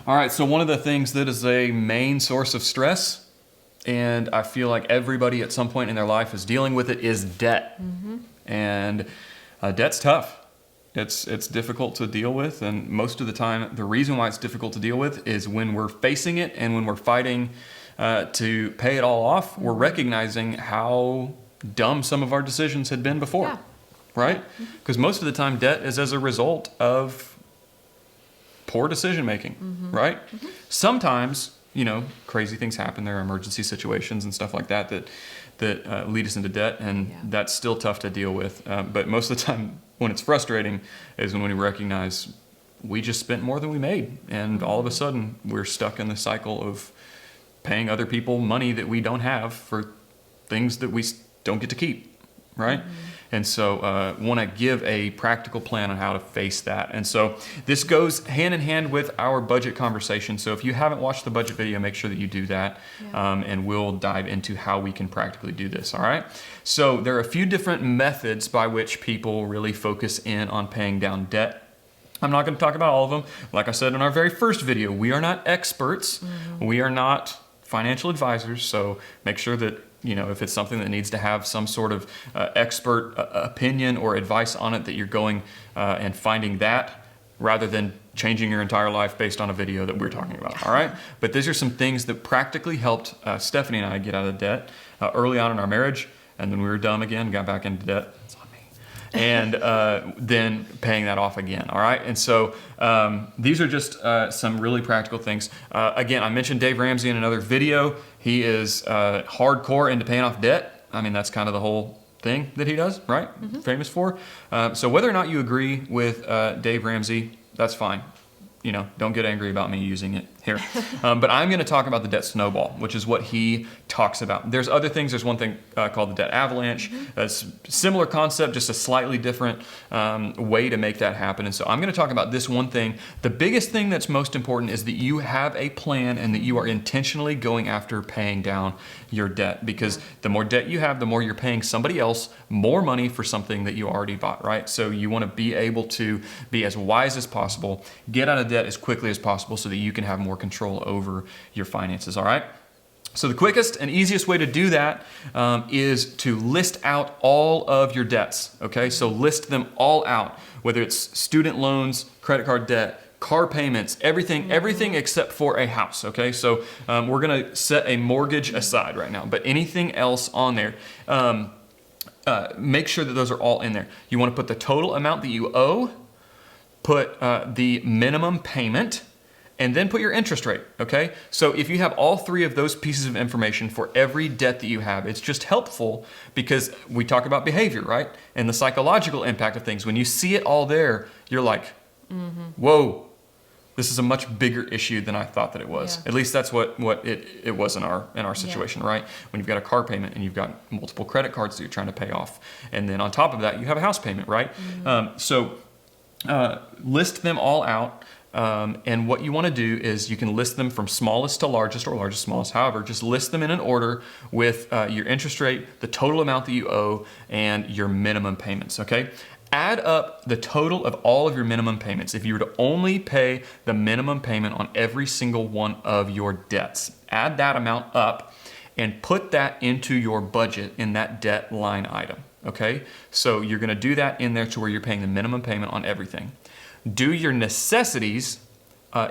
All right, so one of the things that is a main source of stress, and I feel like everybody at some point in their life is dealing with it, is debt. And debt's tough. It's difficult to deal with, and most of the time, the reason why it's difficult to deal with is when we're facing it and when we're fighting to pay it all off, we're recognizing how dumb some of our decisions had been before, right? Because most of the time, debt is as a result of poor decision making, right? Sometimes, crazy things happen. There are emergency situations and stuff like that lead us into debt, and that's still tough to deal with. But most of the time, when it's frustrating, is when we recognize we just spent more than we made, and all of a sudden we're stuck in the cycle of paying other people money that we don't have for things that we don't get to keep, right? And so want to give a practical plan on how to face that. And so this goes hand in hand with our budget conversation. So if you haven't watched the budget video, make sure that you do that. And we'll dive into how we can practically do this, all right? So there are a few different methods by which people really focus in on paying down debt. I'm not going to talk about all of them. Like I said in our very first video, we are not experts. We are not financial advisors. So make sure that if it's something that needs to have some sort of expert opinion or advice on it, that you're going and finding that rather than changing your entire life based on a video that we're talking about, all right? But these are some things that practically helped Stephanie and I get out of debt early on in our marriage, and then we were dumb again, got back into debt. It's on me. And then paying that off again, all right? And so these are just some really practical things. Again, I mentioned Dave Ramsey in another video. He is hardcore into paying off debt. I mean, that's kind of the whole thing that he does, right? Famous for. So whether or not you agree with Dave Ramsey, that's fine. Don't get angry about me using it here. But I'm going to talk about the debt snowball, which is what he talks about. There's other things. There's one thing called the debt avalanche. It's a similar concept, just a slightly different way to make that happen. And so I'm going to talk about this one thing. The biggest thing that's most important is that you have a plan and that you are intentionally going after paying down your debt, because the more debt you have, the more you're paying somebody else more money for something that you already bought, right? So you want to be able to be as wise as possible, get out of debt as quickly as possible so that you can have more control over your finances, all right? So the quickest and easiest way to do that is to list out all of your debts, okay? So list them all out, whether it's student loans, credit card debt, car payments, everything except for a house, okay? So we're gonna set a mortgage aside right now, but anything else on there, make sure that those are all in there. You wanna put the total amount that you owe, put the minimum payment, and then put your interest rate, okay? So if you have all three of those pieces of information for every debt that you have, it's just helpful because we talk about behavior, right? And the psychological impact of things. When you see it all there, you're like, whoa, this is a much bigger issue than I thought that it was. At least that's what it was in our situation, right? When you've got a car payment and you've got multiple credit cards that you're trying to pay off. And then on top of that, you have a house payment, right? So list them all out. And what you want to do is you can list them from smallest to largest, or largest, smallest, however, just list them in an order with your interest rate, the total amount that you owe, and your minimum payments, okay? Add up the total of all of your minimum payments. If you were to only pay the minimum payment on every single one of your debts, add that amount up and put that into your budget in that debt line item, okay? So you're gonna do that in there to where you're paying the minimum payment on everything. Do your necessities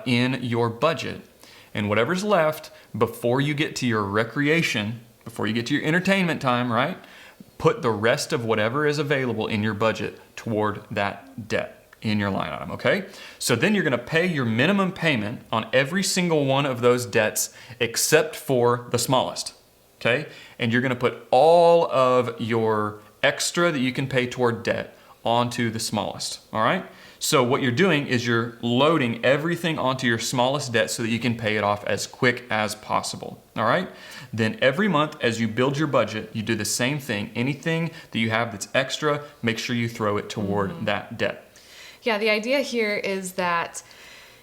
in your budget, and whatever's left before you get to your recreation, before you get to your entertainment time, right? Put the rest of whatever is available in your budget toward that debt in your line item, okay? So then you're gonna pay your minimum payment on every single one of those debts except for the smallest, okay? And you're gonna put all of your extra that you can pay toward debt onto the smallest, all right? So what you're doing is you're loading everything onto your smallest debt so that you can pay it off as quick as possible, all right? Then every month as you build your budget, you do the same thing. Anything that you have that's extra, make sure you throw it toward that debt. Yeah, the idea here is that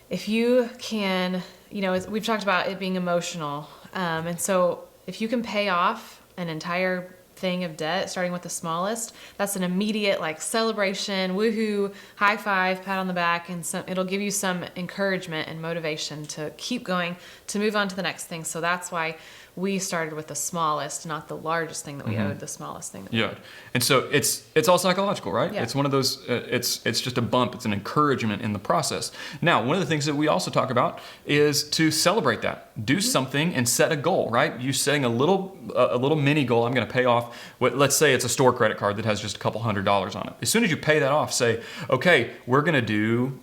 if you can, we've talked about it being emotional. And so if you can pay off an entire thing of debt, starting with the smallest, that's an immediate like celebration, woohoo, high five, pat on the back, and it'll give you some encouragement and motivation to keep going, to move on to the next thing. So that's why we started with the smallest, not the largest thing that we owed, the smallest thing that we owed. And so it's all psychological, right? Yeah. It's one of those, it's just a bump. It's an encouragement in the process. Now, one of the things that we also talk about is to celebrate that. Do something and set a goal, right? You setting a little mini goal. I'm going to pay off let's say it's a store credit card that has just a couple $100s on it. As soon as you pay that off, say, okay, we're going to do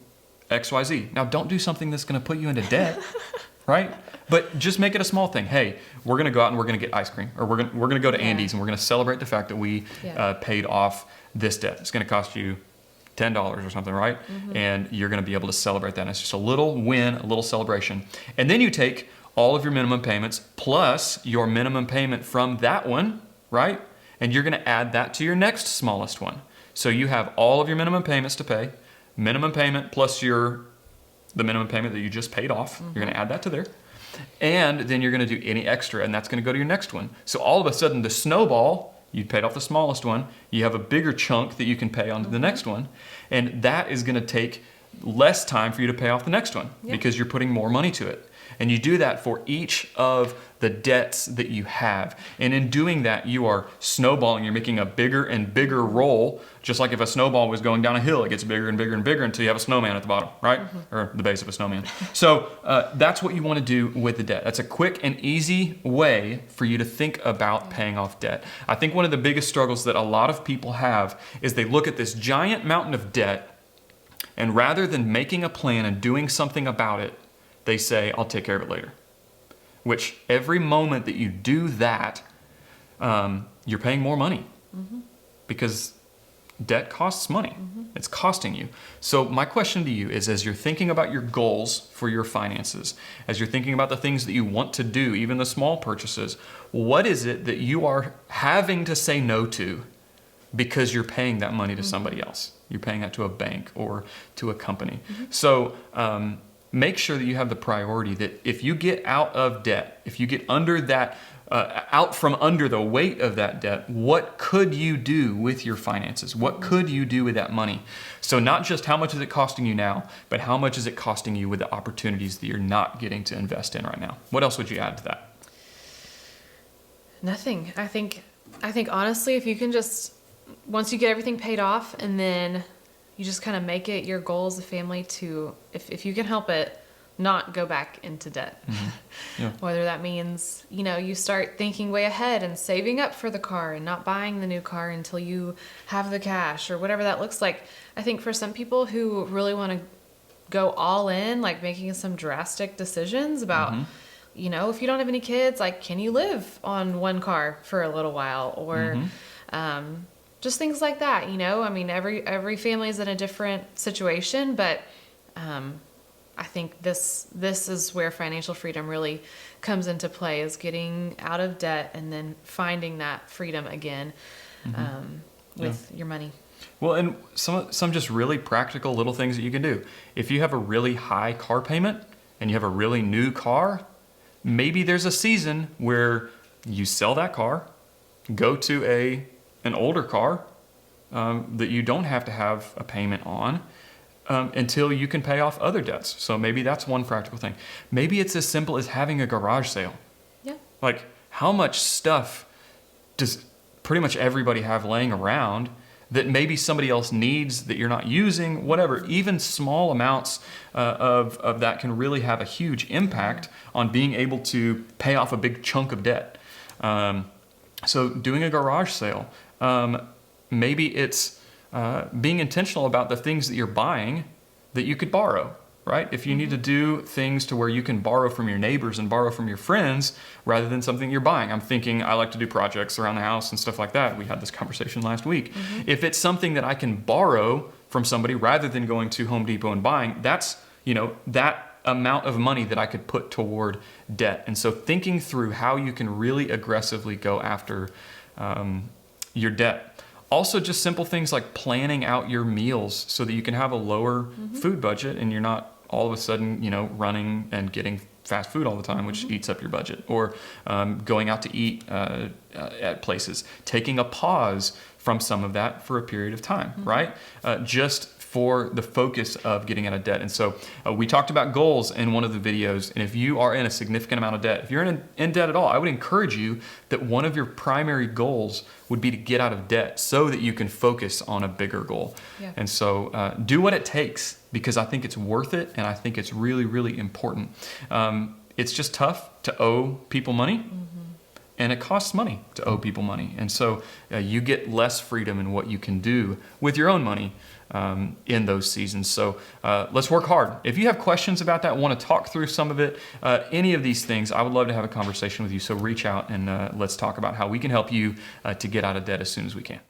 XYZ. Now, don't do something that's going to put you into debt, right? But just make it a small thing. Hey, we're going to go out and we're going to get ice cream, or we're going to go to Andy's and we're going to celebrate the fact that we paid off this debt. It's going to cost you $10 or something, right? And you're going to be able to celebrate that. And it's just a little win, a little celebration. And then you take all of your minimum payments plus your minimum payment from that one, right? And you're going to add that to your next smallest one. So you have all of your minimum payments to pay, minimum payment plus the minimum payment that you just paid off. You're going to add that to there. And then you're going to do any extra, and that's going to go to your next one. So all of a sudden, the snowball, you paid off the smallest one, you have a bigger chunk that you can pay onto the next one, and that is going to take less time for you to pay off the next one because you're putting more money to it. And you do that for each of the debts that you have. And in doing that, you are snowballing. You're making a bigger and bigger roll. Just like if a snowball was going down a hill, it gets bigger and bigger and bigger until you have a snowman at the bottom, right? Or the base of a snowman. So that's what you want to do with the debt. That's a quick and easy way for you to think about paying off debt. I think one of the biggest struggles that a lot of people have is they look at this giant mountain of debt, and rather than making a plan and doing something about it, they say, I'll take care of it later. Which every moment that you do that, you're paying more money because debt costs money. It's costing you. So my question to you is, as you're thinking about your goals for your finances, as you're thinking about the things that you want to do, even the small purchases, what is it that you are having to say no to because you're paying that money to somebody else? You're paying that to a bank or to a company. So make sure that you have the priority that if you get out of debt, if you get under that, out from under the weight of that debt, what could you do with your finances? What could you do with that money? So not just how much is it costing you now, but how much is it costing you with the opportunities that you're not getting to invest in right now? What else would you add to that? Nothing. I think honestly, if you can just, once you get everything paid off, and then you just kind of make it your goal as a family to, if you can help it, not go back into debt. Whether that means, you start thinking way ahead and saving up for the car and not buying the new car until you have the cash, or whatever that looks like. I think for some people who really want to go all in, like making some drastic decisions about, if you don't have any kids, like, can you live on one car for a little while? Or, just things like that, I mean, every family is in a different situation, but I think this is where financial freedom really comes into play, is getting out of debt and then finding that freedom again with your money. Well, and some just really practical little things that you can do. If you have a really high car payment and you have a really new car, maybe there's a season where you sell that car, go to an older car that you don't have to have a payment on until you can pay off other debts. So maybe that's one practical thing. Maybe it's as simple as having a garage sale. Yeah. Like, how much stuff does pretty much everybody have laying around that maybe somebody else needs that you're not using, whatever? Even small amounts of that can really have a huge impact on being able to pay off a big chunk of debt. So doing a garage sale, maybe it's being intentional about the things that you're buying that you could borrow, right? If you need to do things to where you can borrow from your neighbors and borrow from your friends rather than something you're buying. I'm thinking I like to do projects around the house and stuff like that. We had this conversation last week. If it's something that I can borrow from somebody rather than going to Home Depot and buying, that's, that amount of money that I could put toward debt. And so thinking through how you can really aggressively go after your debt. Also, just simple things like planning out your meals so that you can have a lower food budget and you're not all of a sudden, running and getting fast food all the time, which eats up your budget, or going out to eat at places, taking a pause from some of that for a period of time, right? Just for the focus of getting out of debt. And so we talked about goals in one of the videos. And if you are in a significant amount of debt, if you're in debt at all, I would encourage you that one of your primary goals would be to get out of debt so that you can focus on a bigger goal. Yeah. And so do what it takes, because I think it's worth it. And I think it's really, really important. It's just tough to owe people money. And it costs money to owe people money. And so you get less freedom in what you can do with your own money in those seasons. So let's work hard. If you have questions about that, want to talk through some of it, any of these things, I would love to have a conversation with you. So reach out and let's talk about how we can help you to get out of debt as soon as we can.